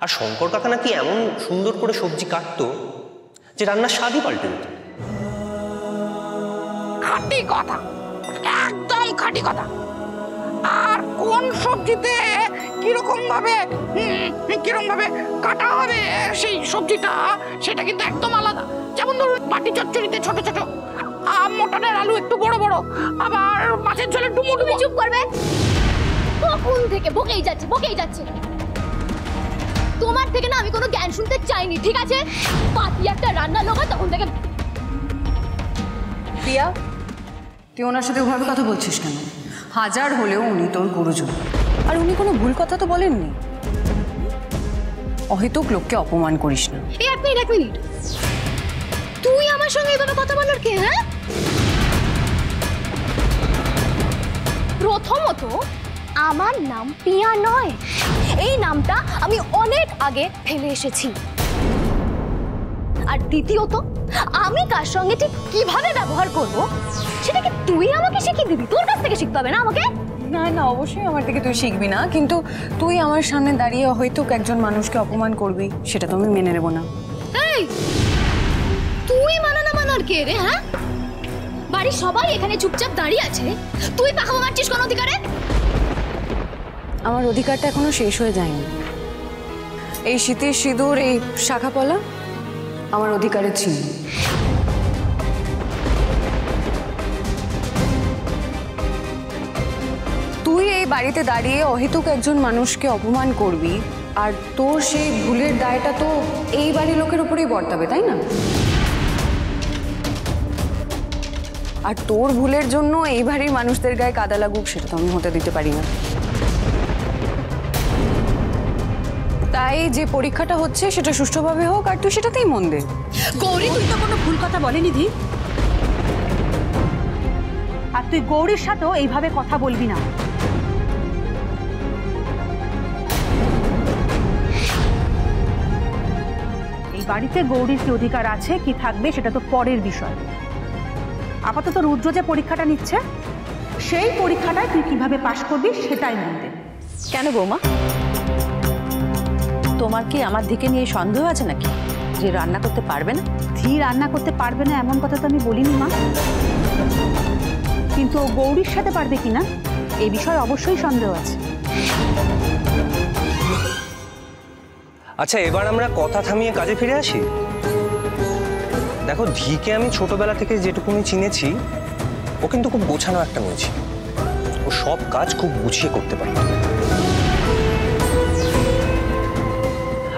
আর শঙ্কর কাকা নাকি এমন সুন্দর করে সবজি কাটতো যে রান্নার স্বাদই পাল্টে যেত। খাঁটি কথা, একদম খাঁটি কথা। আর কোন সবজিতে কিরকম ভাবে কাটা হবে সেই সবজিটা, সেটা কিন্তু একদম আলাদা। যেমন ধরুন বাটি চচ্চড়িতে ছোট ছোট, মটনের আলু একটু বড় বড়, আবার মাছের ঝোলে ডুমো ডুমো। চুপ করবে, কখন থেকে বকেই যাচ্ছে। তোমার থেকে না আমি কোনো জ্ঞান শুনতে চাইনি, ঠিক আছে? পাতি একটা রান্না লোক তখন থেকে। প্রিয়া, তুই ওনার সাথে ওভাবে কথা বলছিস কেন? হাজার হলেও উনি তোর গুরুজন, আর উনি কোনো ভুল কথা তো বলেননি। অহেতুক লোককে অপমান করিস না। এক মিনিট, তুই আমার সঙ্গে এভাবে কথা বলার কে? হ্যাঁ, প্রথমত আমার নাম পিয়া নয়, এই নামটা আমি অনেক আগে ফেলে এসেছি। আর দ্বিতীয়ত আমি কার সঙ্গে ঠিক কিভাবে ব্যবহার করব সেটাকে তুই আমাকে শিখিয়ে দিবি। তোর কাছ থেকে শিখতে হবে না আমাকে? না, অবশ্যই আমার থেকে তুই শিখবি না, কিন্তু তুই আমার সামনে দাঁড়িয়ে হয়তো একজন মানুষকে অপমান করবি, সেটা তো আমি মেনে নেব না। এই, তুই মানার কে রে? হ্যাঁ, বাড়ির সবাই এখানে চুপচাপ দাঁড়িয়ে আছে, তুই পাখাবো মারছিস কোন অধিকারে? আমার অধিকারটা এখনো শেষ হয়ে যায়নি। এই শীতের সিঁদুর, এই শাখাপলা আমার অধিকারের চিহ্ন। তুই এই বাড়িতে দাঁড়িয়ে অহেতুক একজন মানুষকে অপমান করবি, আর তোর সেই ভুলের দায়টা তো এই বাড়ির লোকের উপরেই বর্তাবে, তাই না? আর তোর ভুলের জন্য এই বাড়ির মানুষদের গায়ে কাদা লাগুক, সেটা তো আমি হতে দিতে পারি না। তাই যে পরীক্ষাটা হচ্ছে সেটা সুষ্ঠুভাবে হোক, আর তুই সেটাতেই মন দে। গৌরী, তুই তো কোনো ভুল কথা বলেনি ধি, আর তুই গৌরীর সাথেও এইভাবে কথা বলবি না। এই বাড়িতে গৌরীর কি অধিকার আছে কি থাকবে সেটা তো পরের বিষয়। আপাতত রুদ্র যে পরীক্ষাটা নিচ্ছে, সেই পরীক্ষাটায় তুই কিভাবে পাশ করবি সেটাই মন দে। কেন বৌমা, তোমার কি আমার দিকে নিয়ে সন্দেহ আছে নাকি যে রান্না করতে পারবে না? ধি রান্না করতে পারবে না এমন কথা তো আমি বলিনি মা, কিন্তু ও গৌরীর সাথে পারবে কিনা এই বিষয়ে অবশ্যই সন্দেহ আছে। আচ্ছা, এবার আমরা কথা থামিয়ে কাজে ফিরে আসি। দেখো, ধিকে আমি ছোটবেলা থেকে যেটুকুনি চিনেছি, ও কিন্তু খুব গোছানো একটা মেয়ে ছিল। ও সব কাজ খুব গুছিয়ে করতে পারে,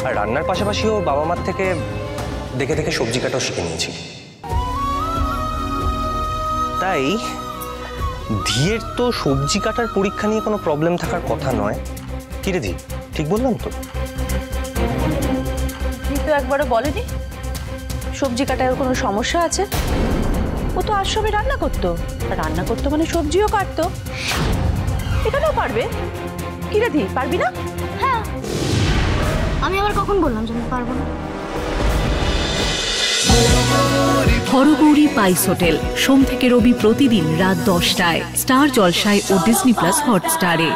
আর রান্নার পাশাপাশি ও বাবা মার থেকে দেখে দেখে সবজি কাটাও শিখে নিয়েছি। তাই ধিয়ের তো সবজি কাটার পরীক্ষা নিয়ে কোনো প্রবলেম থাকার কথা নয়। কি রে ধি, ঠিক বললাম তো? তো একবারও বলেনি সবজি কাটায় কোনো সমস্যা আছে। ও তো আজ সবে রান্না করতো মানে সবজিও কাটতো, এখানেও পারবে। কি রে ধি, পারবি না? হ্যাঁ, আমি আবার কখন বললাম যে আমি পারবো না? হরগৌরী পাইস হোটেল, সোম থেকে রবি প্রতিদিন রাত 10টায় স্টার জলসায় ও ডিজনি প্লাস হটস্টারে।